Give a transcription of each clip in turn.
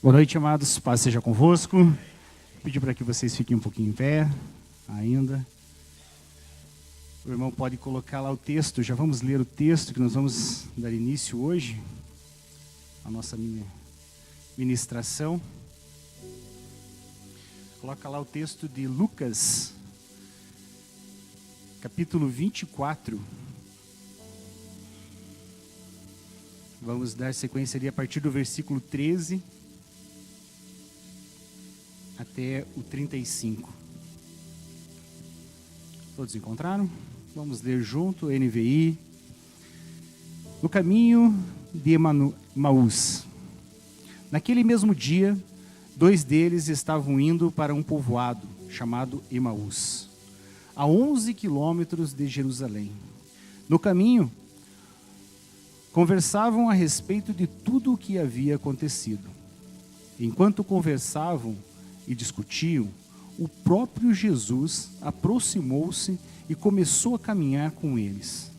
Boa noite, amados. Paz seja convosco. Pedir para que vocês fiquem um pouquinho em pé ainda. O irmão pode colocar lá o texto. Já vamos ler o texto que nós vamos dar início hoje à nossa ministração. Coloca lá o texto de Lucas, capítulo 24. Vamos dar sequência ali a partir do versículo 13 até o 35. Todos encontraram? Vamos ler junto, NVI. No caminho de Emaús. Naquele mesmo dia, 2 deles estavam indo para um povoado chamado Emaús, a 11 quilômetros de Jerusalém. No caminho, conversavam a respeito de tudo o que havia acontecido. Enquanto conversavam e discutiam, o próprio Jesus aproximou-se e começou a caminhar com eles.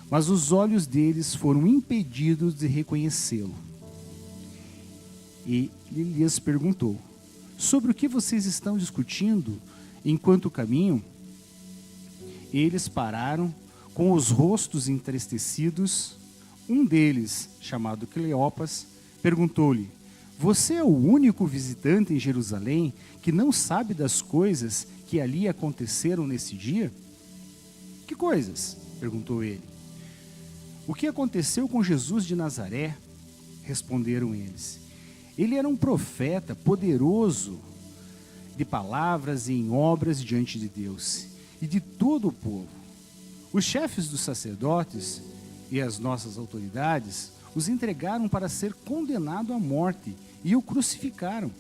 Mas os olhos deles foram impedidos de reconhecê-lo. E ele lhes perguntou: sobre o que vocês estão discutindo enquanto caminham? Eles pararam, com os rostos entristecidos. Um deles, chamado Cleopas, perguntou-lhe: você é o único visitante em Jerusalém que não sabe das coisas que ali aconteceram nesse dia? Que coisas? Perguntou ele. O que aconteceu com Jesus de Nazaré? Responderam eles. Ele era um profeta poderoso de palavras e em obras diante de Deus e de todo o povo. Os chefes dos sacerdotes e as nossas autoridades os entregaram para ser condenado à morte e o crucificaram.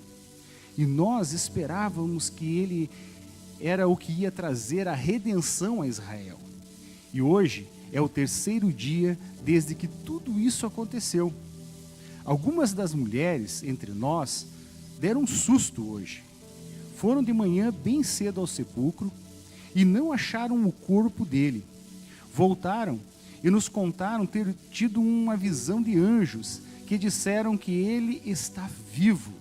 E nós esperávamos que ele era o que ia trazer a redenção a Israel. E hoje é o 3º dia desde que tudo isso aconteceu. Algumas das mulheres entre nós deram um susto hoje. Foram de manhã bem cedo ao sepulcro e não acharam o corpo dele. Voltaram e nos contaram ter tido uma visão de anjos que disseram que ele está vivo.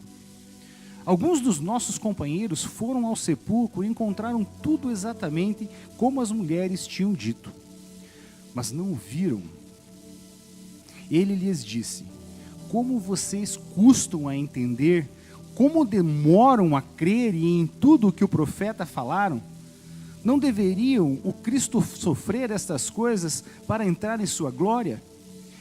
Alguns dos nossos companheiros foram ao sepulcro e encontraram tudo exatamente como as mulheres tinham dito, mas não o viram. Ele lhes disse: como vocês custam a entender, como demoram a crer em tudo o que o profeta falaram? Não deveriam o Cristo sofrer estas coisas para entrar em sua glória?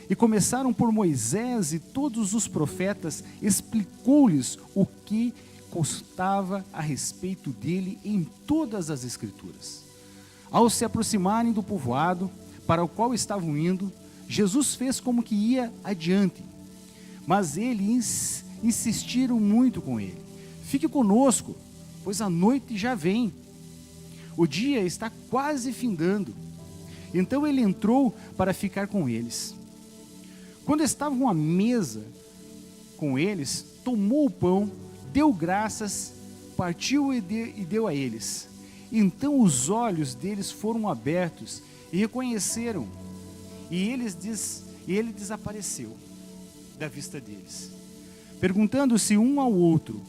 E começaram por Moisés e todos os profetas, explicou-lhes o que constava a respeito dele em todas as Escrituras. Ao se aproximarem do povoado para o qual estavam indo, Jesus fez como que ia adiante, mas eles insistiram muito com ele: fique conosco, pois a noite já vem. O dia está quase findando. Então ele entrou para ficar com eles. Quando estavam à mesa com eles, tomou o pão, deu graças, partiu e deu a eles. Então os olhos deles foram abertos e reconheceram, e ele desapareceu da vista deles. Perguntando-se um ao outro: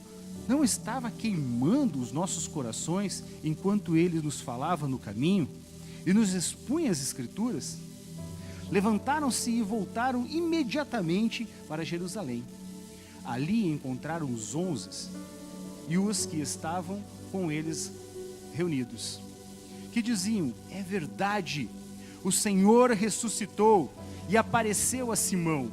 não estava queimando os nossos corações enquanto ele nos falava no caminho e nos expunha as Escrituras? Levantaram-se e voltaram imediatamente para Jerusalém. Ali encontraram os 11 e os que estavam com eles reunidos, que diziam: é verdade, o Senhor ressuscitou e apareceu a Simão.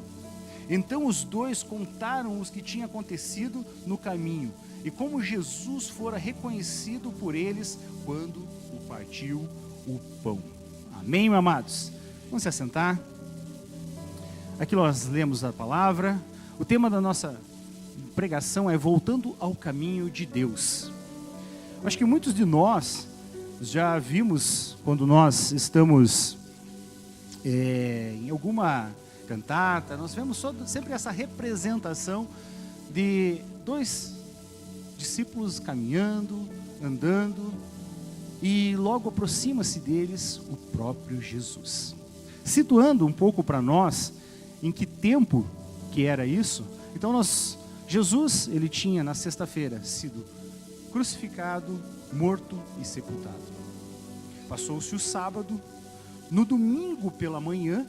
Então os 2 contaram os que tinha acontecido no caminho e como Jesus fora reconhecido por eles quando partiu o pão. Amém, meus amados? Vamos se assentar. Aqui nós lemos a palavra. O tema da nossa pregação é voltando ao caminho de Deus. Acho que muitos de nós já vimos, quando nós estamos em alguma cantata, nós vemos sempre essa representação de 2 discípulos caminhando, andando, e logo aproxima-se deles o próprio Jesus. Situando um pouco para nós em que tempo que era isso, então nós Jesus, ele tinha na sexta-feira sido crucificado, morto e sepultado. Passou-se o sábado. No domingo pela manhã,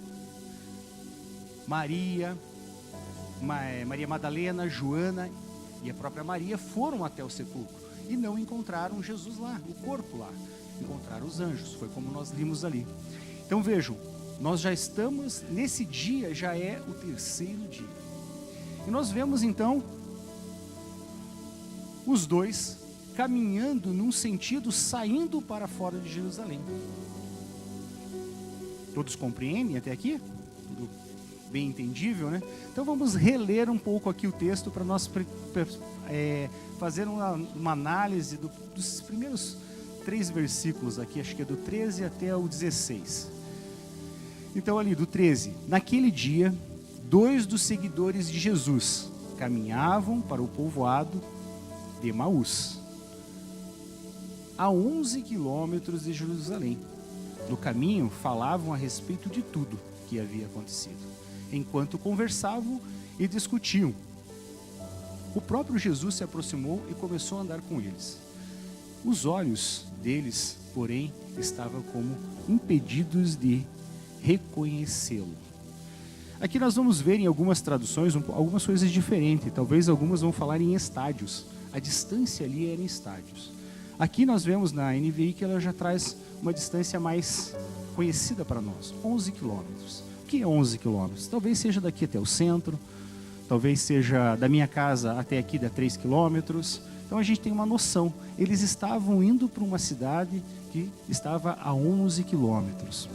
Maria Madalena, Joana e a própria Maria foram até o sepulcro e não encontraram Jesus lá, o corpo lá. Encontraram os anjos, foi como nós limos ali. Então vejam, nós já estamos, nesse dia já é o terceiro dia. E nós vemos então os dois caminhando num sentido, saindo para fora de Jerusalém. Todos compreendem até aqui? Tudo bem entendível, né? Então vamos reler um pouco aqui o texto para nós fazer uma análise dos primeiros 3 versículos aqui, acho que é do 13 até o 16. Então ali do 13, naquele dia, 2 dos seguidores de Jesus caminhavam para o povoado de Emaús, a 11 quilômetros de Jerusalém. No caminho falavam a respeito de tudo que havia acontecido, enquanto conversavam e discutiam. O próprio Jesus se aproximou e começou a andar com eles. Os olhos deles, porém, estavam como impedidos de reconhecê-lo. Aqui nós vamos ver em algumas traduções algumas coisas diferentes. Talvez algumas vão falar em estádios. A distância ali era em estádios. Aqui nós vemos na NVI que ela já traz uma distância mais conhecida para nós, 11 quilômetros. O que é 11 quilômetros? Talvez seja daqui até o centro, talvez seja da minha casa até aqui dá 3 quilômetros. Então a gente tem uma noção. Eles estavam indo para uma cidade que estava a 11 quilômetros.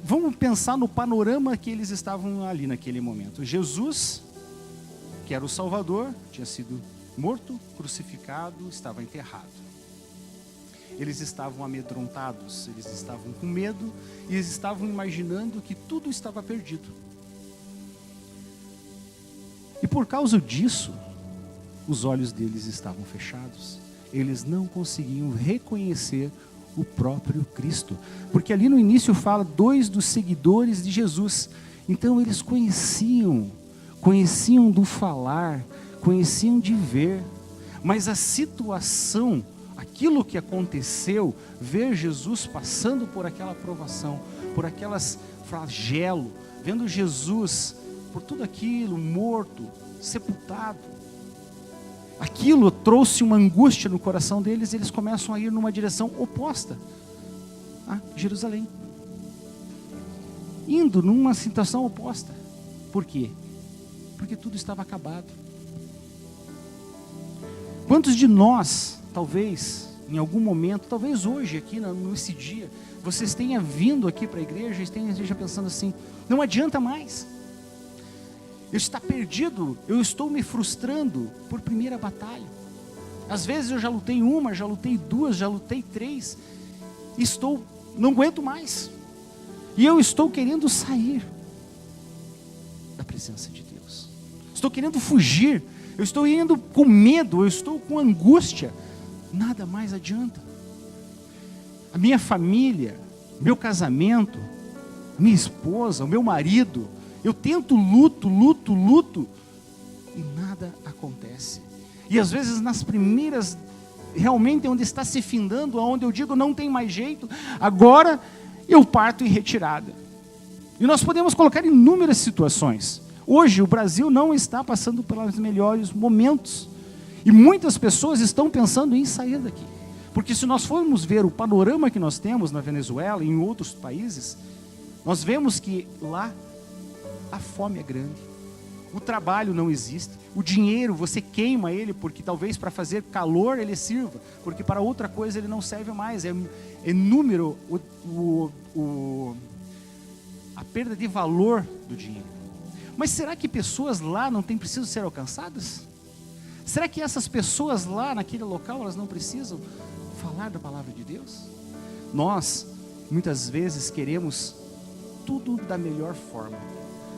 Vamos pensar no panorama que eles estavam ali naquele momento. Jesus, que era o Salvador, tinha sido morto, crucificado, estava enterrado. Eles estavam amedrontados, eles estavam com medo e eles estavam imaginando que tudo estava perdido. E por causa disso, os olhos deles estavam fechados. Eles não conseguiam reconhecer o próprio Cristo, porque ali no início fala 2 dos seguidores de Jesus. Então eles conheciam do falar, conheciam de ver, mas a situação, aquilo que aconteceu, ver Jesus passando por aquela provação, por aquelas flagelo, vendo Jesus por tudo aquilo, morto, sepultado, aquilo trouxe uma angústia no coração deles. Eles começam a ir numa direção oposta a Jerusalém, indo numa situação oposta. Por quê? Porque tudo estava acabado. Quantos de nós, talvez, em algum momento, talvez hoje aqui, nesse dia, vocês tenham vindo aqui para a igreja e estejam pensando assim, não adianta mais, eu estou perdido, eu estou me frustrando por primeira batalha. Às vezes eu já lutei 1, já lutei 2, já lutei 3, não aguento mais, e eu estou querendo sair da presença de Deus, estou querendo fugir, eu estou indo com medo, eu estou com angústia, nada mais adianta. A minha família, meu casamento, a minha esposa, o meu marido, eu tento luto, e nada acontece. E às vezes nas primeiras, realmente onde está se findando, onde eu digo não tem mais jeito, agora eu parto em retirada. E nós podemos colocar inúmeras situações. Hoje o Brasil não está passando pelos melhores momentos. E muitas pessoas estão pensando em sair daqui. Porque se nós formos ver o panorama que nós temos na Venezuela e em outros países, nós vemos que lá a fome é grande, o trabalho não existe, o dinheiro você queima ele, porque talvez para fazer calor ele sirva, porque para outra coisa ele não serve mais, é inúmero a perda de valor do dinheiro. Mas será que pessoas lá não precisam ser alcançadas? Será que essas pessoas lá naquele local, elas não precisam falar da palavra de Deus? Nós, muitas vezes, queremos tudo da melhor forma.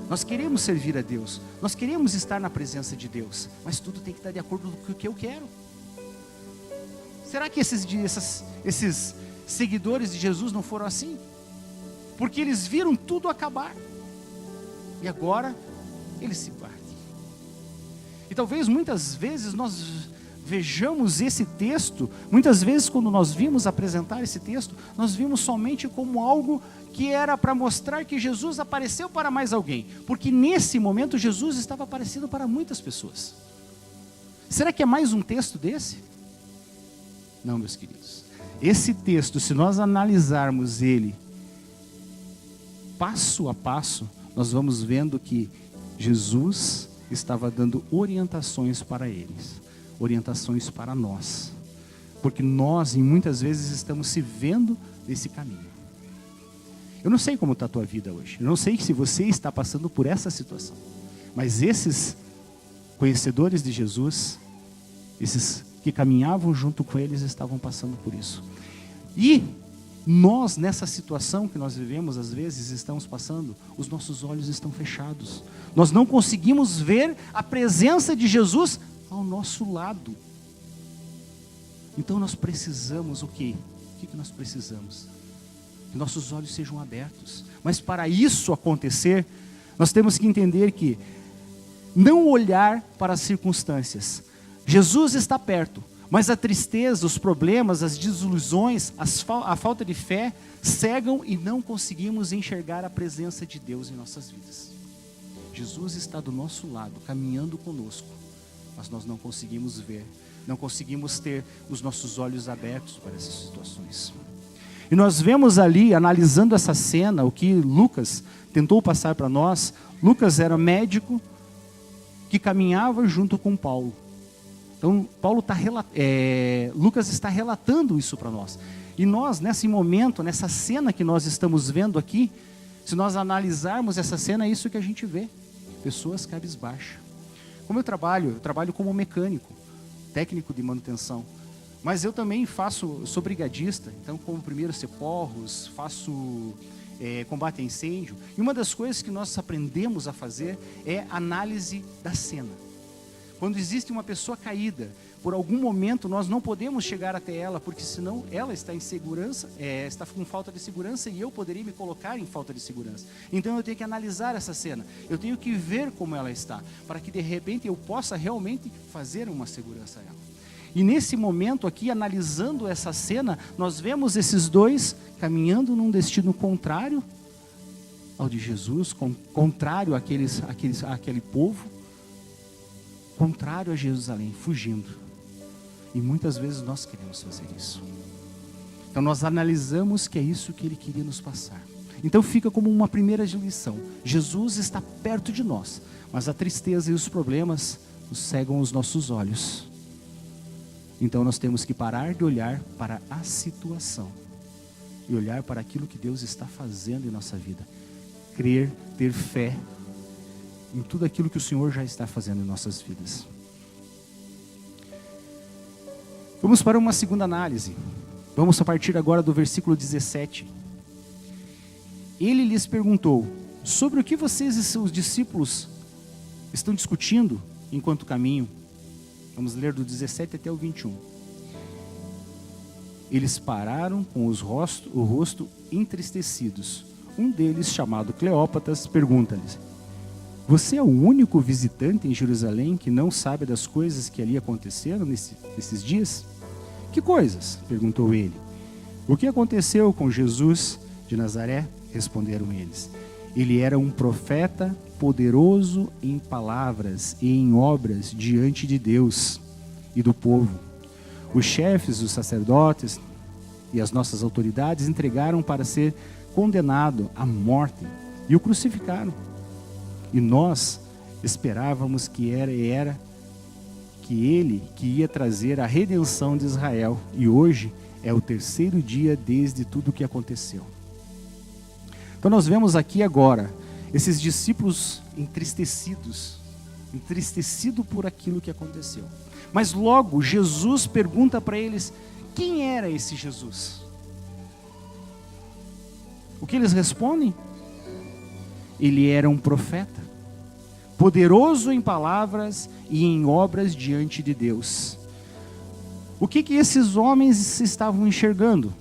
Nós queremos servir a Deus, nós queremos estar na presença de Deus, mas tudo tem que estar de acordo com o que eu quero. Será que esses seguidores de Jesus não foram assim? Porque eles viram tudo acabar, e agora eles se partem. E talvez muitas vezes nós vejamos esse texto, muitas vezes quando nós vimos apresentar esse texto, nós vimos somente como algo que era para mostrar que Jesus apareceu para mais alguém, porque nesse momento Jesus estava aparecendo para muitas pessoas. Será que é mais um texto desse? Não, meus queridos. Esse texto, se nós analisarmos ele passo a passo, nós vamos vendo que Jesus estava dando orientações para eles, orientações para nós, porque nós, muitas vezes, estamos se vendo nesse caminho. Eu não sei como está a tua vida hoje, eu não sei se você está passando por essa situação, mas esses conhecedores de Jesus, esses que caminhavam junto com eles, estavam passando por isso. E nós, nessa situação que nós vivemos, às vezes estamos passando, os nossos olhos estão fechados. Nós não conseguimos ver a presença de Jesus ao nosso lado. Então nós precisamos o quê? O que nós precisamos? Que nossos olhos sejam abertos. Mas para isso acontecer, nós temos que entender que não olhar para as circunstâncias. Jesus está perto, mas a tristeza, os problemas, as desilusões, a falta de fé cegam e não conseguimos enxergar a presença de Deus em nossas vidas. Jesus está do nosso lado, caminhando conosco, mas nós não conseguimos ver, não conseguimos ter os nossos olhos abertos para essas situações. E nós vemos ali, analisando essa cena, o que Lucas tentou passar para nós. Lucas era médico que caminhava junto com Paulo. Então, Lucas está relatando isso para nós. E nós, nesse momento, nessa cena que nós estamos vendo aqui, se nós analisarmos essa cena, é isso que a gente vê. Pessoas cabisbaixas. Como eu trabalho como mecânico, técnico de manutenção. Mas eu também sou brigadista, então como primeiro socorros, faço combate a incêndio. E uma das coisas que nós aprendemos a fazer é análise da cena. Quando existe uma pessoa caída, por algum momento nós não podemos chegar até ela, porque senão ela está em segurança, está com falta de segurança e eu poderia me colocar em falta de segurança. Então eu tenho que analisar essa cena, eu tenho que ver como ela está, para que de repente eu possa realmente fazer uma segurança a ela. E nesse momento aqui, analisando essa cena, nós vemos esses dois caminhando num destino contrário ao de Jesus, contrário àquele povo, contrário a Jerusalém, fugindo. E muitas vezes nós queremos fazer isso. Então nós analisamos que é isso que ele queria nos passar. Então fica como uma primeira lição. Jesus está perto de nós, mas a tristeza e os problemas nos cegam os nossos olhos. Então nós temos que parar de olhar para a situação e olhar para aquilo que Deus está fazendo em nossa vida. Crer, ter fé em tudo aquilo que o Senhor já está fazendo em nossas vidas. Vamos para uma segunda análise. Vamos a partir agora do versículo 17. Ele lhes perguntou: sobre o que vocês e seus discípulos estão discutindo enquanto caminham? Vamos ler do 17 até o 21. Eles pararam com o rosto entristecidos. Um deles, chamado Cleópatas, pergunta-lhes: você é o único visitante em Jerusalém que não sabe das coisas que ali aconteceram nesses dias? Que coisas? Perguntou ele. O que aconteceu com Jesus de Nazaré? Responderam eles. Ele era um profeta poderoso em palavras e em obras diante de Deus e do povo. Os chefes, os sacerdotes e as nossas autoridades entregaram para ser condenado à morte e o crucificaram. E nós esperávamos que ele que ia trazer a redenção de Israel. E hoje é o terceiro dia desde tudo o que aconteceu. Então nós vemos aqui agora esses discípulos entristecidos por aquilo que aconteceu. Mas logo Jesus pergunta para eles: quem era esse Jesus? O que eles respondem? Ele era um profeta, poderoso em palavras e em obras diante de Deus. O que esses homens estavam enxergando?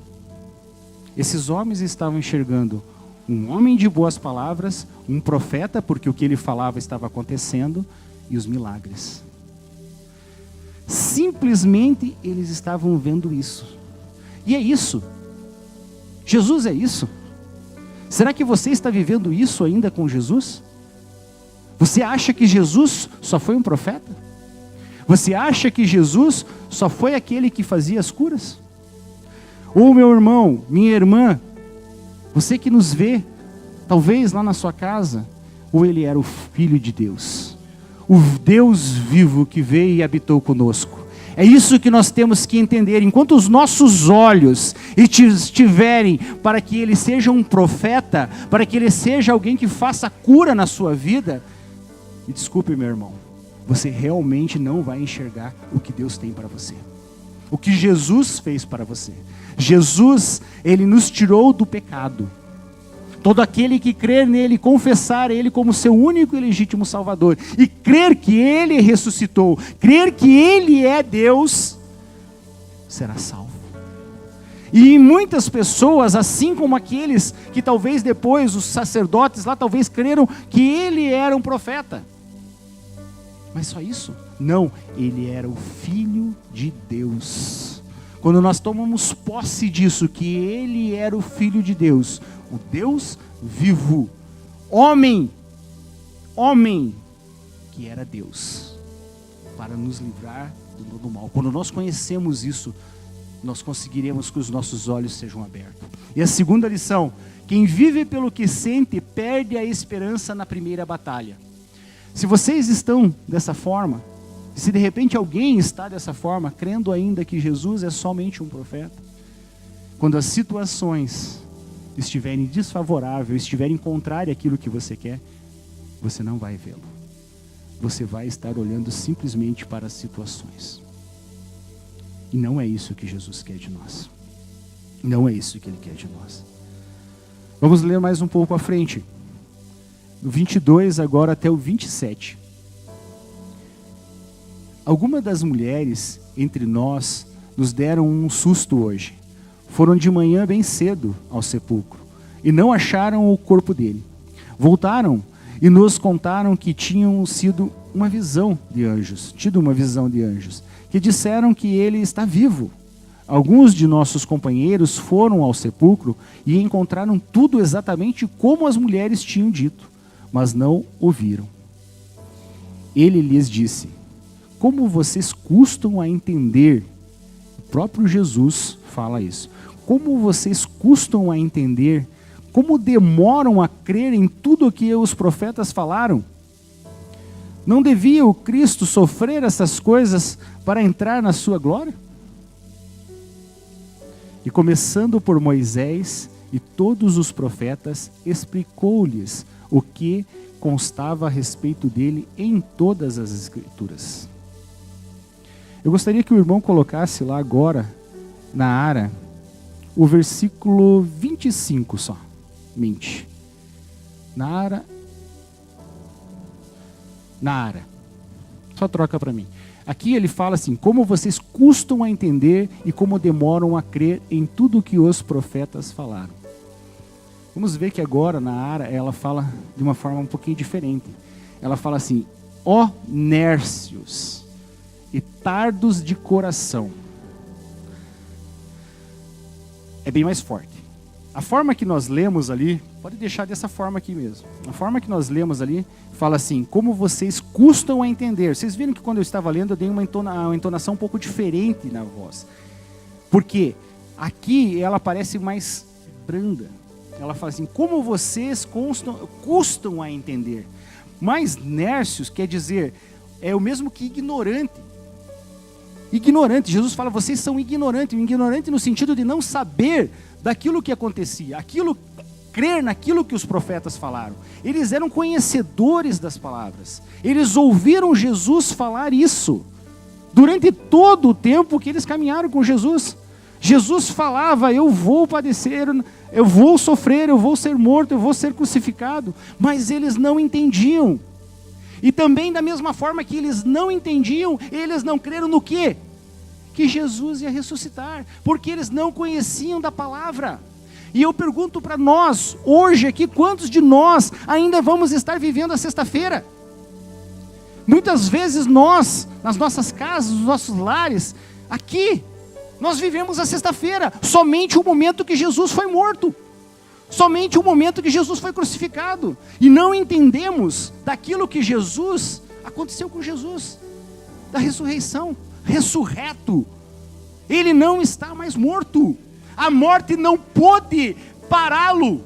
Esses homens estavam enxergando um homem de boas palavras, um profeta, porque o que ele falava estava acontecendo, e os milagres. Simplesmente eles estavam vendo isso. E é isso. Jesus é isso. Será que você está vivendo isso ainda com Jesus? Você acha que Jesus só foi um profeta? Você acha que Jesus só foi aquele que fazia as curas? Ou meu irmão, minha irmã, você que nos vê, talvez lá na sua casa, ou ele era o Filho de Deus, o Deus vivo que veio e habitou conosco. É isso que nós temos que entender. Enquanto os nossos olhos estiverem para que ele seja um profeta, para que ele seja alguém que faça cura na sua vida, me desculpe, meu irmão, você realmente não vai enxergar o que Deus tem para você. O que Jesus fez para você. Jesus, ele nos tirou do pecado. Todo aquele que crer nele, confessar ele como seu único e legítimo Salvador, e crer que ele ressuscitou, crer que ele é Deus, será salvo. E muitas pessoas, assim como aqueles que talvez depois, os sacerdotes lá, talvez creram que ele era um profeta. Mas só isso? Não, ele era o Filho de Deus. Quando nós tomamos posse disso, que ele era o Filho de Deus, o Deus vivo, homem, que era Deus, para nos livrar do mal. Quando nós conhecemos isso, nós conseguiremos que os nossos olhos sejam abertos. E a segunda lição: quem vive pelo que sente, perde a esperança na primeira batalha. Se vocês estão dessa forma, se de repente alguém está dessa forma, crendo ainda que Jesus é somente um profeta, quando as situações estiverem desfavoráveis, estiverem contrárias àquilo que você quer, você não vai vê-lo. Você vai estar olhando simplesmente para as situações. E não é isso que Jesus quer de nós. Não é isso que Ele quer de nós. Vamos ler mais um pouco à frente. Do 22 agora até o 27. Algumas das mulheres entre nós nos deram um susto hoje. Foram de manhã bem cedo ao sepulcro e não acharam o corpo dele. Voltaram e nos contaram que tinham tido uma visão de anjos, que disseram que ele está vivo. Alguns de nossos companheiros foram ao sepulcro e encontraram tudo exatamente como as mulheres tinham dito, mas não ouviram. Ele lhes disse: como vocês custam a entender? O próprio Jesus fala isso. Como vocês custam a entender? Como demoram a crer em tudo o que os profetas falaram? Não devia o Cristo sofrer essas coisas para entrar na sua glória? E começando por Moisés e todos os profetas, explicou-lhes o que constava a respeito dele em todas as Escrituras. Eu gostaria que o irmão colocasse lá agora, na Ara, o versículo 25 somente. Na Ara. Só troca para mim. Aqui ele fala assim: como vocês custam a entender e como demoram a crer em tudo que os profetas falaram. Vamos ver que agora na Ara ela fala de uma forma um pouquinho diferente. Ela fala assim: ó nércios e tardos de coração. É bem mais forte. A forma que nós lemos ali, pode deixar dessa forma aqui mesmo. A forma que nós lemos ali, fala assim: como vocês custam a entender. Vocês viram que quando eu estava lendo, eu dei uma entonação um pouco diferente na voz. Porque aqui ela parece mais branda. Ela fala assim: como vocês custam a entender. Mas nércios quer dizer, é o mesmo que ignorante. Ignorante, Jesus fala, vocês são ignorantes. Ignorante no sentido de não saber daquilo que acontecia, crer naquilo que os profetas falaram. Eles eram conhecedores das palavras. Eles ouviram Jesus falar isso durante todo o tempo que eles caminharam com Jesus. Jesus falava: eu vou padecer, eu vou sofrer, eu vou ser morto, eu vou ser crucificado. Mas eles não entendiam. E também da mesma forma que eles não entendiam, eles não creram no quê? Que Jesus ia ressuscitar, porque eles não conheciam da palavra. E eu pergunto para nós, hoje aqui, quantos de nós ainda vamos estar vivendo a sexta-feira? Muitas vezes nós, nas nossas casas, nos nossos lares, aqui, nós vivemos a sexta-feira, somente o momento que Jesus foi morto, somente o momento que Jesus foi crucificado, e não entendemos daquilo que aconteceu com Jesus, da ressurreição, ressurreto. Ele não está mais morto, a morte não pôde pará-lo.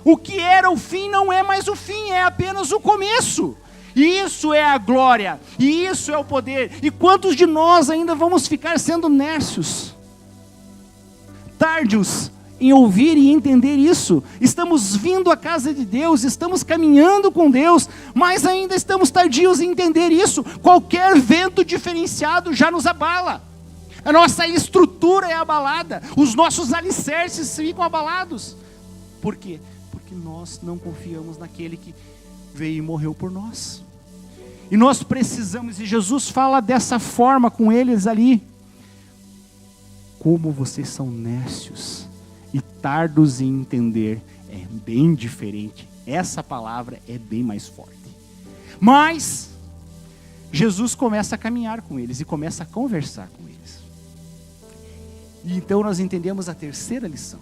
O que era o fim não é mais o fim, é apenas o começo. E isso é a glória, e isso é o poder. E quantos de nós ainda vamos ficar sendo nércios, tardios em ouvir e entender isso? Estamos vindo à casa de Deus, estamos caminhando com Deus, mas ainda estamos tardios em entender isso. Qualquer vento diferenciado já nos abala, a nossa estrutura é abalada, os nossos alicerces ficam abalados. Por quê? Porque nós não confiamos naquele que veio e morreu por nós. E nós precisamos, e Jesus fala dessa forma com eles ali: como vocês são nércios e tardos em entender. É bem diferente, essa palavra é bem mais forte. Mas Jesus começa a caminhar com eles e começa a conversar com eles. E então nós entendemos a terceira lição.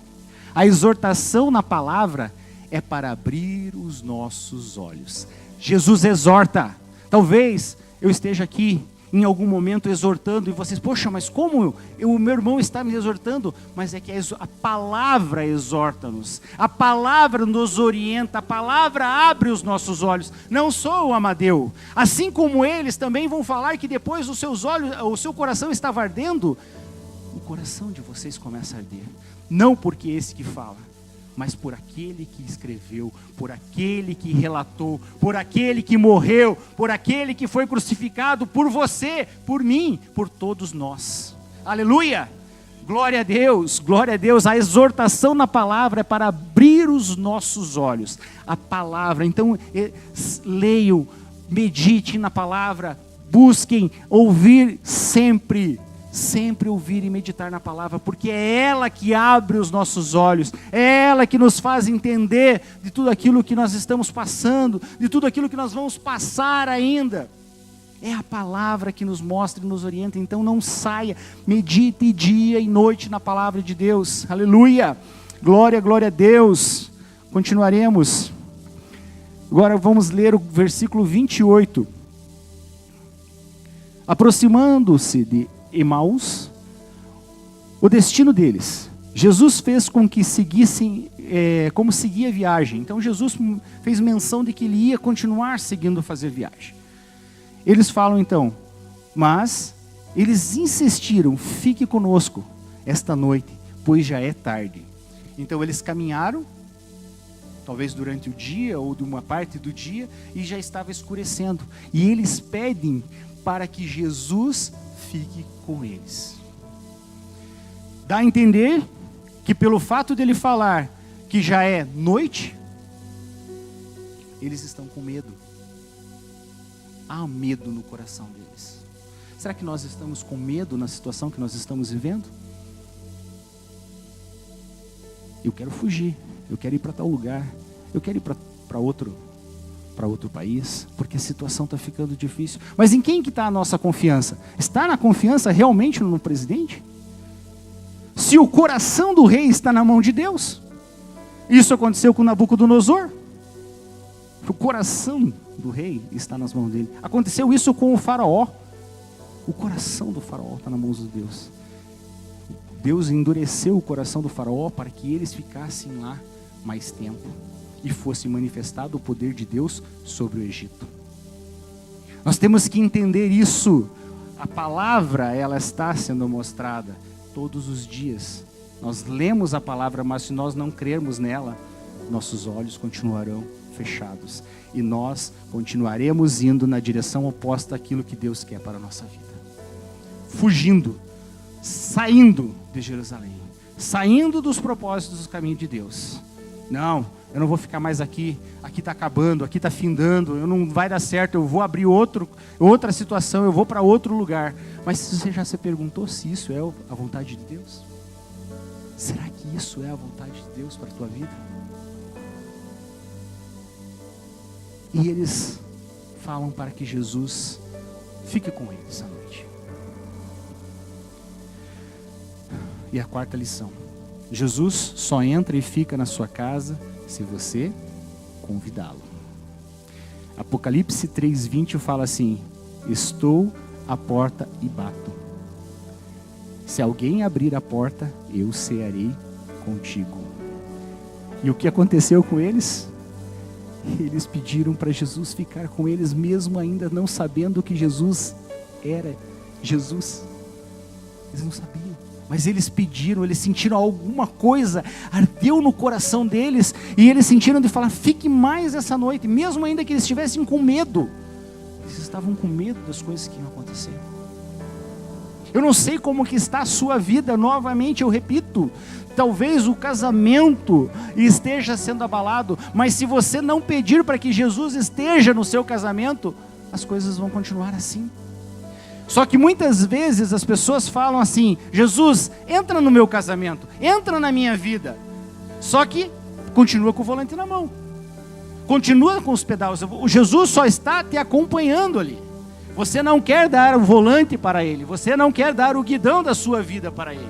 A exortação na palavra é para abrir os nossos olhos. Jesus exorta. Talvez eu esteja aqui em algum momento exortando, e vocês, poxa, mas como o meu irmão está me exortando? Mas é que a palavra exorta-nos, a palavra nos orienta, a palavra abre os nossos olhos. Não sou o Amadeu, assim como eles também vão falar que depois os seus olhos, o seu coração estava ardendo, o coração de vocês começa a arder, não porque esse que fala, mas por aquele que escreveu, por aquele que relatou, por aquele que morreu, por aquele que foi crucificado, por você, por mim, por todos nós. Aleluia! Glória a Deus, glória a Deus. A exortação na palavra é para abrir os nossos olhos. A palavra, então leiam, meditem na palavra, busquem ouvir sempre. Sempre ouvir e meditar na palavra, porque é ela que abre os nossos olhos, é ela que nos faz entender de tudo aquilo que nós estamos passando, de tudo aquilo que nós vamos passar ainda. É a palavra que nos mostra e nos orienta. Então não saia, medite dia e noite na palavra de Deus. Aleluia, glória, glória a Deus. Continuaremos. Agora vamos ler o versículo 28. Aproximando-se de Emaús, o destino deles, Jesus fez com que seguissem como seguia a viagem. Então Jesus fez menção de que ele ia continuar seguindo fazer viagem. Eles falam então, mas eles insistiram: fique conosco esta noite, pois já é tarde. Então eles caminharam, talvez durante o dia ou de uma parte do dia, e já estava escurecendo, e eles pedem para que Jesus fique com eles. Dá a entender que pelo fato dele falar que já é noite, eles estão com medo. Há medo no coração deles. Será que nós estamos com medo na situação que nós estamos vivendo? Eu quero fugir, eu quero ir para tal lugar, eu quero ir para outro país, porque a situação está ficando difícil. Mas em quem que está a nossa confiança? Está na confiança realmente no presidente? Se o coração do rei está na mão de Deus, isso aconteceu com Nabucodonosor, o coração do rei está nas mãos dele. Aconteceu isso com o faraó, o coração do faraó está nas mãos de Deus. Deus endureceu o coração do faraó para que eles ficassem lá mais tempo e fosse manifestado o poder de Deus sobre o Egito. Nós temos que entender isso. A palavra, ela está sendo mostrada todos os dias. Nós lemos a palavra, mas se nós não crermos nela, nossos olhos continuarão fechados e nós continuaremos indo na direção oposta àquilo que Deus quer para a nossa vida. Fugindo, saindo de Jerusalém, saindo dos propósitos do caminho de Deus. Não, eu não vou ficar mais aqui está acabando, aqui está findando, não vai dar certo, eu vou abrir outra situação, eu vou para outro lugar. Mas você já se perguntou se isso é a vontade de Deus? Será que isso é a vontade de Deus para a tua vida? E eles falam para que Jesus fique com eles essa noite. E a quarta lição: Jesus só entra e fica na sua casa se você convidá-lo. Apocalipse 3:20 fala assim: estou à porta e bato. Se alguém abrir a porta, eu cearei contigo. E o que aconteceu com eles? Eles pediram para Jesus ficar com eles, mesmo ainda não sabendo que Jesus era Jesus. Eles não sabiam, mas eles pediram, eles sentiram alguma coisa, ardeu no coração deles, e eles sentiram de falar: fique mais essa noite, mesmo ainda que eles estivessem com medo. Eles estavam com medo das coisas que iam acontecer. Eu não sei como que está a sua vida, novamente eu repito, talvez o casamento esteja sendo abalado, mas se você não pedir para que Jesus esteja no seu casamento, as coisas vão continuar assim. Só que muitas vezes as pessoas falam assim: Jesus, entra no meu casamento, entra na minha vida. Só que continua com o volante na mão, continua com os pedais. O Jesus só está te acompanhando ali. Você não quer dar o volante para ele, você não quer dar o guidão da sua vida para ele,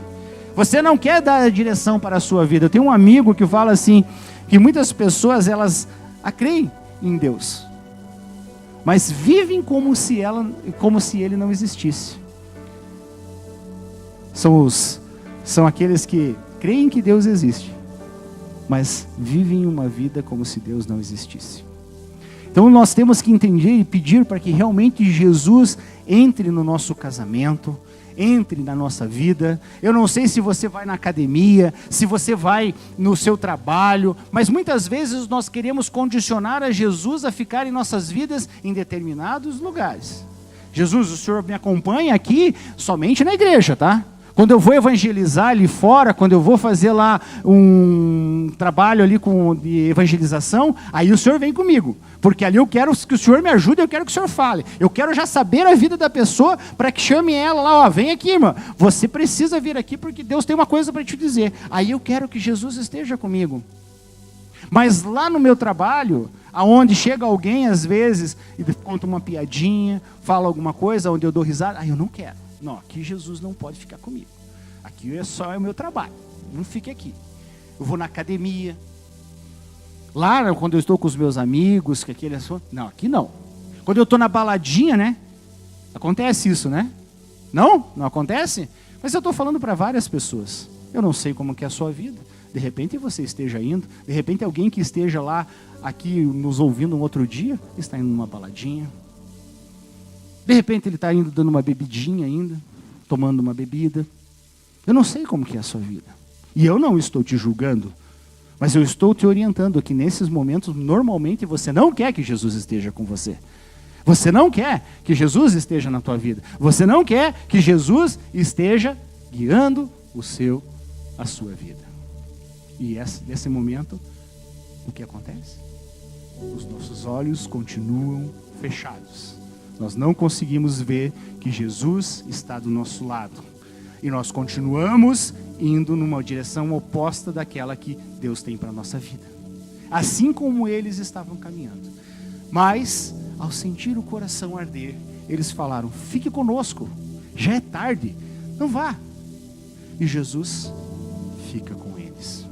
você não quer dar a direção para a sua vida. Eu tenho um amigo que fala assim, que muitas pessoas elas creem em Deus, mas vivem como se ele não existisse. São aqueles que creem que Deus existe, mas vivem uma vida como se Deus não existisse. Então nós temos que entender e pedir para que realmente Jesus entre no nosso casamento, entre na nossa vida. Eu não sei se você vai na academia, se você vai no seu trabalho, mas muitas vezes nós queremos condicionar a Jesus a ficar em nossas vidas em determinados lugares. Jesus, o Senhor me acompanha aqui somente na igreja, tá? Quando eu vou evangelizar ali fora, quando eu vou fazer lá um trabalho ali de evangelização, aí o Senhor vem comigo. Porque ali eu quero que o Senhor me ajude, eu quero que o Senhor fale. Eu quero já saber a vida da pessoa para que chame ela lá, ó, vem aqui, irmã. Você precisa vir aqui porque Deus tem uma coisa para te dizer. Aí eu quero que Jesus esteja comigo. Mas lá no meu trabalho, aonde chega alguém às vezes e conta uma piadinha, fala alguma coisa, onde eu dou risada, aí eu não quero. Não, aqui Jesus não pode ficar comigo. Aqui é só o meu trabalho. Não fique aqui. Eu vou na academia. Lá, quando eu estou com os meus amigos, que aquele não, aqui não. Quando eu estou na baladinha, né? Acontece isso, né? Não? Não acontece? Mas eu estou falando para várias pessoas. Eu não sei como que é a sua vida. De repente você esteja indo. De repente alguém que esteja lá, aqui nos ouvindo um outro dia, está indo numa baladinha. De repente ele está indo dando uma bebidinha ainda, tomando uma bebida. Eu não sei como que é a sua vida. E eu não estou te julgando, mas eu estou te orientando que nesses momentos, normalmente você não quer que Jesus esteja com você. Você não quer que Jesus esteja na tua vida. Você não quer que Jesus esteja guiando a sua vida. E nesse momento, o que acontece? Os nossos olhos continuam fechados. Nós não conseguimos ver que Jesus está do nosso lado. E nós continuamos indo numa direção oposta daquela que Deus tem para a nossa vida. Assim como eles estavam caminhando. Mas, ao sentir o coração arder, eles falaram: fique conosco, já é tarde, não vá. E Jesus fica com eles.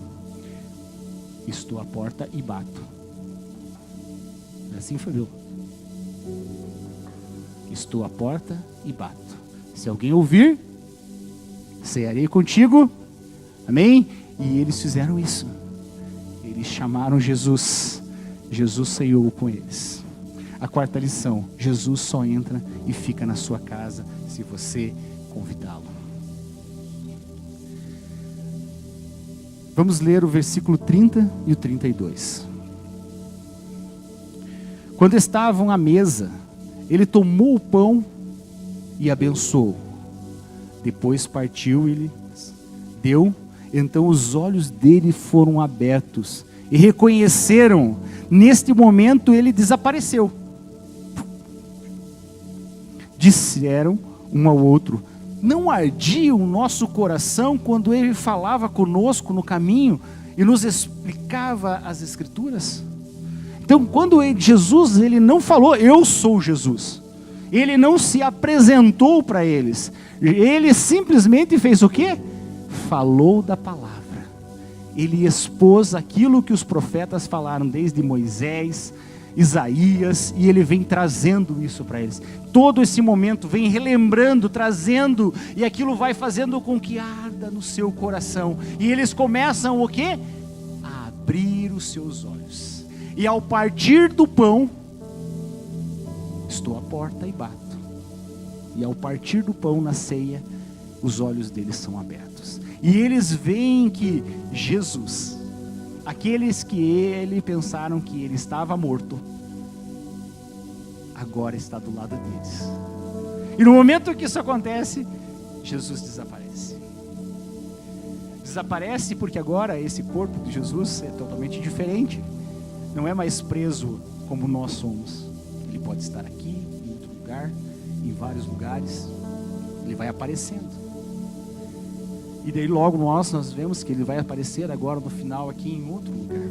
Estou à porta e bato. Assim foi, meu. Estou à porta e bato. Se alguém ouvir, cearei contigo. Amém? E eles fizeram isso. Eles chamaram Jesus. Jesus ceou com eles. A quarta lição: Jesus só entra e fica na sua casa se você convidá-lo. Vamos ler o versículo 30 e o 32. Quando estavam à mesa, ele tomou o pão e abençoou. Depois partiu e lhes deu. Então os olhos dele foram abertos e reconheceram. Neste momento ele desapareceu. Disseram um ao outro: não ardia o nosso coração quando ele falava conosco no caminho e nos explicava as Escrituras? Então, quando Jesus, ele não falou, eu sou Jesus. Ele não se apresentou para eles. Ele simplesmente fez o quê? Falou da palavra. Ele expôs aquilo que os profetas falaram, desde Moisés, Isaías, e ele vem trazendo isso para eles. Todo esse momento vem relembrando, trazendo, e aquilo vai fazendo com que arda no seu coração. E eles começam o quê? A abrir os seus olhos. E ao partir do pão, estou à porta e bato. E ao partir do pão na ceia, os olhos deles são abertos. E eles veem que Jesus, aqueles que pensaram que ele estava morto, agora está do lado deles. E no momento que isso acontece, Jesus desaparece. Desaparece porque agora esse corpo de Jesus é totalmente diferente. Não é mais preso como nós somos. Ele pode estar aqui, em outro lugar, em vários lugares. Ele vai aparecendo. E daí logo nós vemos que ele vai aparecer agora no final aqui em outro lugar.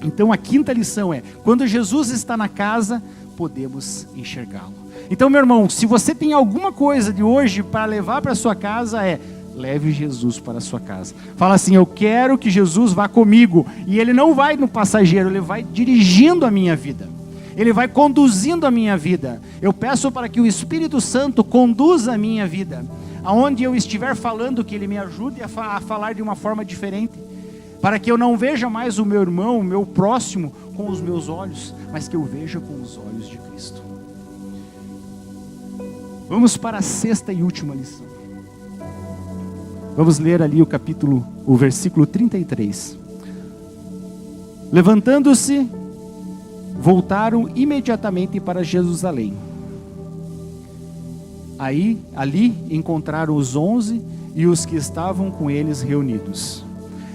Então a quinta lição é, quando Jesus está na casa, podemos enxergá-lo. Então, meu irmão, se você tem alguma coisa de hoje para levar para sua casa, leve Jesus para a sua casa. Fala assim, eu quero que Jesus vá comigo. E ele não vai no passageiro, ele vai dirigindo a minha vida. Ele vai conduzindo a minha vida. Eu peço para que o Espírito Santo conduza a minha vida. Aonde eu estiver falando, que ele me ajude a falar de uma forma diferente. Para que eu não veja mais o meu irmão, o meu próximo, com os meus olhos, mas que eu veja com os olhos de Cristo. Vamos para a sexta e última lição. Vamos ler ali o versículo 33. Levantando-se, voltaram imediatamente para Jerusalém. Ali encontraram os 11 e os que estavam com eles reunidos.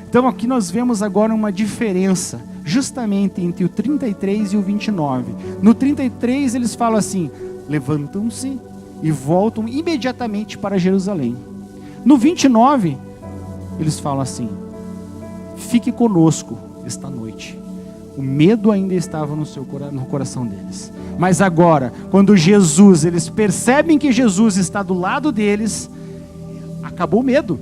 Então aqui nós vemos agora uma diferença, justamente entre o 33 e o 29. No 33 eles falam assim, levantam-se e voltam imediatamente para Jerusalém. No 29, eles falam assim, fique conosco esta noite. O medo ainda estava no coração deles. Mas agora, quando eles percebem que Jesus está do lado deles, acabou o medo.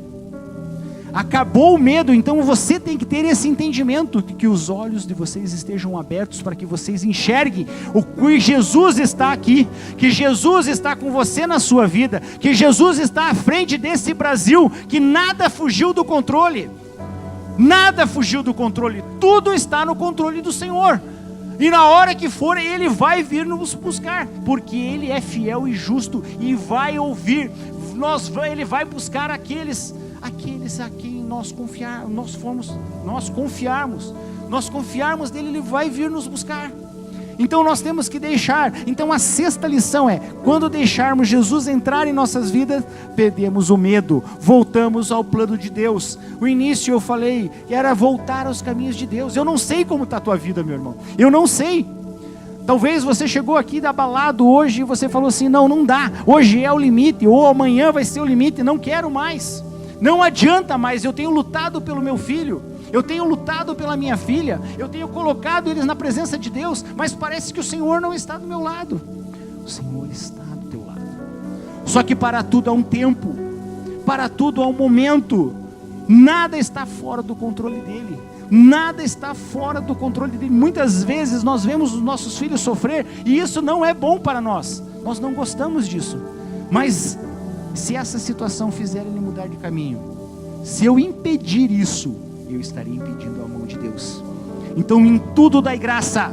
Acabou o medo, então você tem que ter esse entendimento, de que os olhos de vocês estejam abertos para que vocês enxerguem o que Jesus está aqui, que Jesus está com você na sua vida, que Jesus está à frente desse Brasil, que nada fugiu do controle, nada fugiu do controle, tudo está no controle do Senhor. E na hora que for, Ele vai vir nos buscar, porque Ele é fiel e justo, e vai ouvir, Ele vai buscar aqueles a quem nós confiarmos nele, Ele vai vir nos buscar. Então nós temos que deixar. Então a sexta lição é, quando deixarmos Jesus entrar em nossas vidas, perdemos o medo, voltamos ao plano de Deus. O início eu falei, era voltar aos caminhos de Deus. Eu não sei como está a tua vida, meu irmão, eu não sei. Talvez você chegou aqui abalado hoje, e você falou assim, não dá, hoje é o limite, ou amanhã vai ser o limite, não quero mais. Não adianta mais, eu tenho lutado pelo meu filho, eu tenho lutado pela minha filha, eu tenho colocado eles na presença de Deus, mas parece que o Senhor não está do meu lado. O Senhor está do teu lado. Só que para tudo há um tempo, para tudo há um momento. Nada está fora do controle dele. Nada está fora do controle dele. Muitas vezes nós vemos os nossos filhos sofrer, e isso não é bom para nós. Nós não gostamos disso. Mas se essa situação fizer ele mudar de caminho, se eu impedir isso, eu estarei impedindo a mão de Deus. Então em tudo dai graça,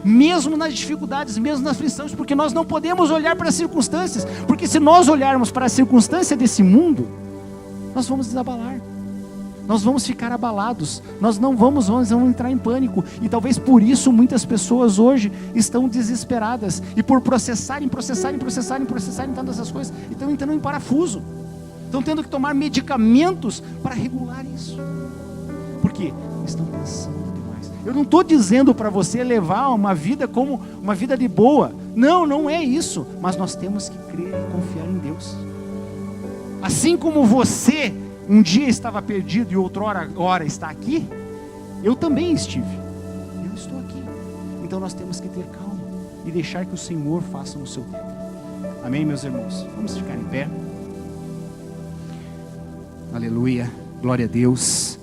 mesmo nas dificuldades, mesmo nas aflições, porque nós não podemos olhar para as circunstâncias, porque se nós olharmos para a circunstância desse mundo, nós vamos desabalar, nós vamos ficar abalados, nós vamos entrar em pânico, e talvez por isso muitas pessoas hoje estão desesperadas, e por processarem tantas essas coisas, estão entrando em parafuso, estão tendo que tomar medicamentos para regular isso, porque estão pensando demais. Eu não estou dizendo para você levar uma vida como uma vida de boa, não é isso, mas nós temos que crer e confiar em Deus. Assim como você um dia estava perdido e outrora agora está aqui, eu também estive. Então nós temos que ter calma e deixar que o Senhor faça no seu tempo. Amém, meus irmãos? Vamos ficar em pé. Aleluia, glória a Deus.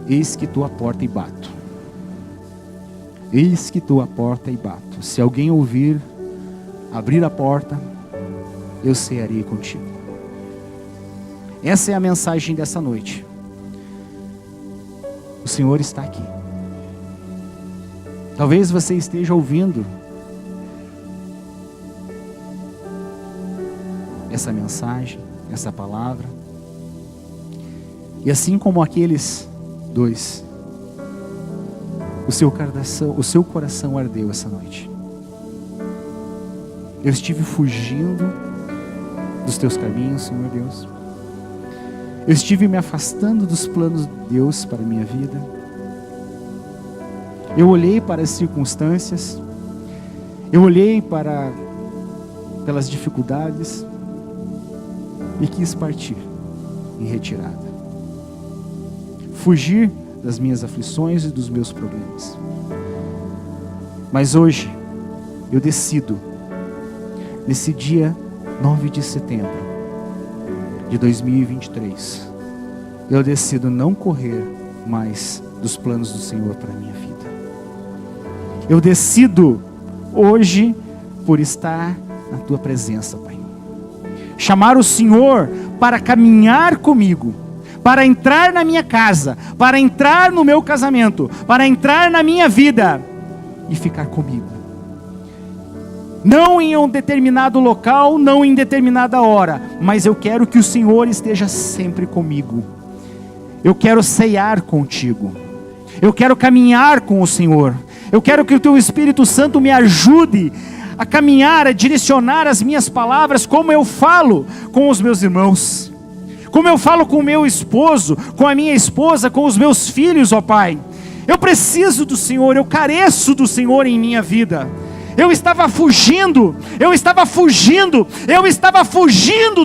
Eis que estou à porta e bato. Eis que estou à porta e bato. Se alguém ouvir, abrir a porta, eu cearei contigo. Essa é a mensagem dessa noite. O Senhor está aqui. Talvez você esteja ouvindo essa mensagem, essa palavra, e assim como aqueles dois, o seu coração ardeu essa noite. Eu estive fugindo dos teus caminhos, Senhor Deus. Eu estive me afastando dos planos de Deus para a minha vida. Eu olhei para as circunstâncias, eu olhei pelas dificuldades e quis partir em retirada. Fugir das minhas aflições e dos meus problemas. Mas hoje, eu decido, nesse dia 9 de setembro de 2023, eu decido não correr mais dos planos do Senhor para a minha vida. Eu decido hoje por estar na tua presença, Pai. Chamar o Senhor para caminhar comigo, para entrar na minha casa, para entrar no meu casamento, para entrar na minha vida e ficar comigo. Não em um determinado local, não em determinada hora, mas eu quero que o Senhor esteja sempre comigo. Eu quero ceiar contigo. Eu quero caminhar com o Senhor. Eu quero que o teu Espírito Santo me ajude a caminhar, a direcionar as minhas palavras, como eu falo com os meus irmãos, como eu falo com o meu esposo, com a minha esposa, com os meus filhos, ó Pai. Eu preciso do Senhor, eu careço do Senhor em minha vida. Eu estava fugindo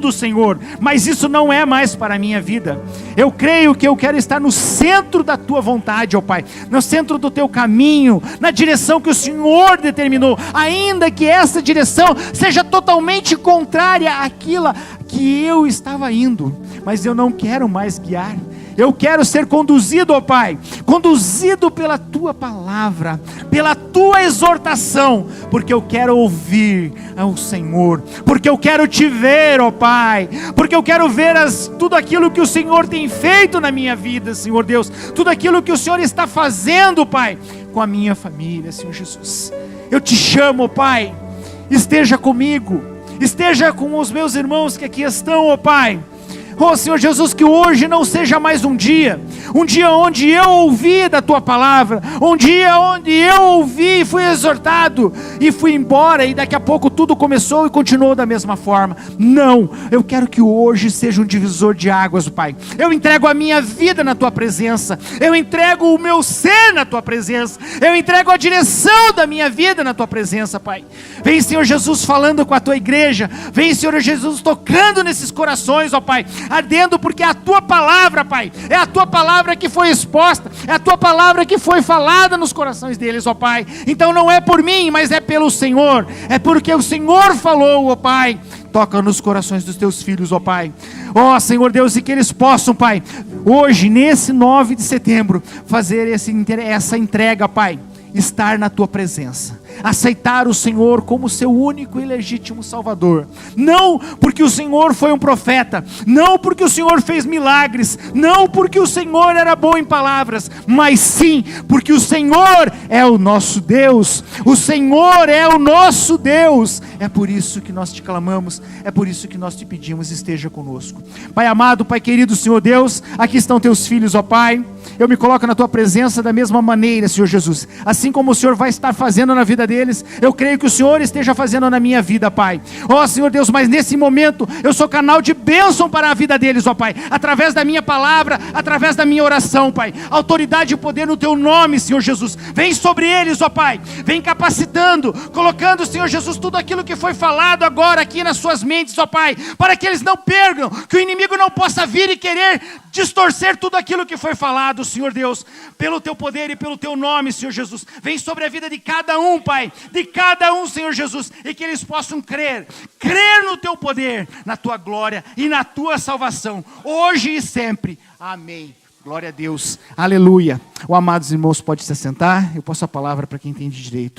do Senhor, mas isso não é mais para a minha vida. Eu creio que eu quero estar no centro da tua vontade, ó Pai, no centro do teu caminho, na direção que o Senhor determinou, ainda que essa direção seja totalmente contrária àquilo que eu estava indo, mas eu não quero mais guiar. Eu quero ser conduzido, ó Pai, conduzido pela tua palavra, pela tua exortação, porque eu quero ouvir ao Senhor, porque eu quero te ver, ó Pai, porque eu quero ver tudo aquilo que o Senhor tem feito na minha vida, Senhor Deus, tudo aquilo que o Senhor está fazendo, Pai, com a minha família, Senhor Jesus. Eu te chamo, ó Pai, esteja comigo, esteja com os meus irmãos que aqui estão, ó Pai. Oh Senhor Jesus, que hoje não seja mais um dia onde eu ouvi da tua palavra, um dia onde eu ouvi, fui exortado e fui embora e daqui a pouco tudo começou e continuou da mesma forma. Não, eu quero que hoje seja um divisor de águas, Pai. Eu entrego a minha vida na tua presença, eu entrego o meu ser na tua presença, eu entrego a direção da minha vida na tua presença, Pai. Vem, Senhor Jesus, falando com a tua igreja, vem, Senhor Jesus, tocando nesses corações, ó Pai, ardendo, porque é a tua palavra, Pai, é a tua palavra que foi exposta, é a tua palavra que foi falada nos corações deles, ó Pai. Então não é por mim, mas é pelo Senhor, é porque o Senhor falou, ó Pai. Toca nos corações dos teus filhos, ó Pai. Ó Senhor Deus, e que eles possam, Pai, hoje, nesse 9 de setembro, fazer essa entrega, Pai, estar na tua presença, aceitar o Senhor como seu único e legítimo Salvador, não porque o Senhor foi um profeta, não porque o Senhor fez milagres, não porque o Senhor era bom em palavras, mas sim porque o Senhor é o nosso Deus, o Senhor é o nosso Deus. É por isso que nós te clamamos, é por isso que nós te pedimos, esteja conosco. Pai amado, Pai querido, Senhor Deus, aqui estão teus filhos, ó Pai. Eu me coloco na tua presença da mesma maneira, Senhor Jesus, assim como o Senhor vai estar fazendo na vida vida deles, eu creio que o Senhor esteja fazendo na minha vida, Pai. Ó Senhor Deus, mas nesse momento, eu sou canal de bênção para a vida deles, ó Pai, através da minha palavra, através da minha oração, Pai. Autoridade e poder no Teu nome, Senhor Jesus. Vem sobre eles, ó Pai, vem capacitando, colocando, Senhor Jesus, tudo aquilo que foi falado agora aqui nas suas mentes, ó Pai, para que eles não percam, que o inimigo não possa vir e querer distorcer tudo aquilo que foi falado, Senhor Deus, pelo Teu poder e pelo Teu nome, Senhor Jesus. Vem sobre a vida de cada um, Pai, de cada um, Senhor Jesus, e que eles possam crer no Teu poder, na Tua glória e na Tua salvação, hoje e sempre. Amém. Glória a Deus. Aleluia. O amados irmãos pode se assentar. Eu passo a palavra para quem entende direito.